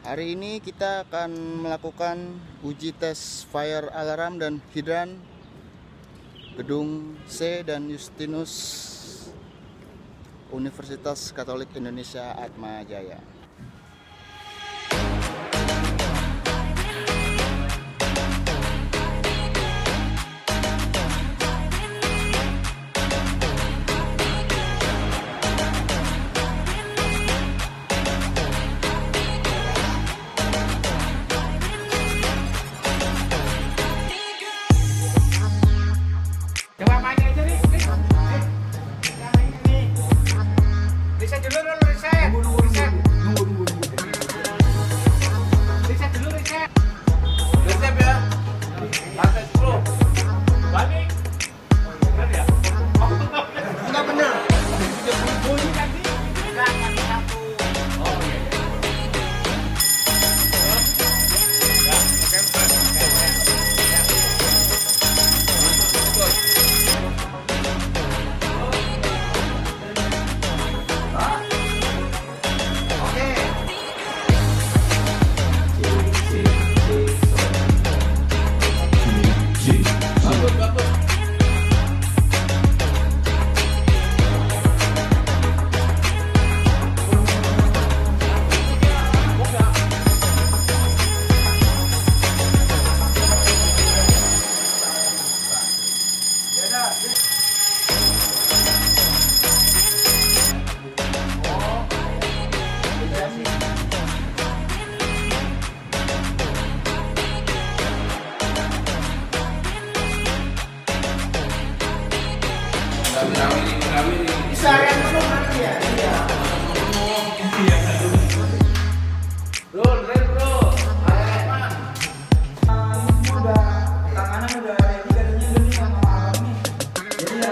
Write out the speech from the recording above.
Hari ini kita akan melakukan uji tes fire alarm dan hydrant gedung C dan Justinus Universitas Katolik Indonesia Atma Jaya. Coba main aja nih, Yang ini nih. Riset dulu riset. Riset. Riset dulu riset. Riset ya. Lantai 10. Balik. Bener ya? Enggak benar. Bunyi tadi. Enggak satu. Oh iya. Ya, oke. Bisa yang dulu nanti ya? Iya. Bro. Ini udah tanganan udah ready katanya udah nih sama abang nih. Jadi ya.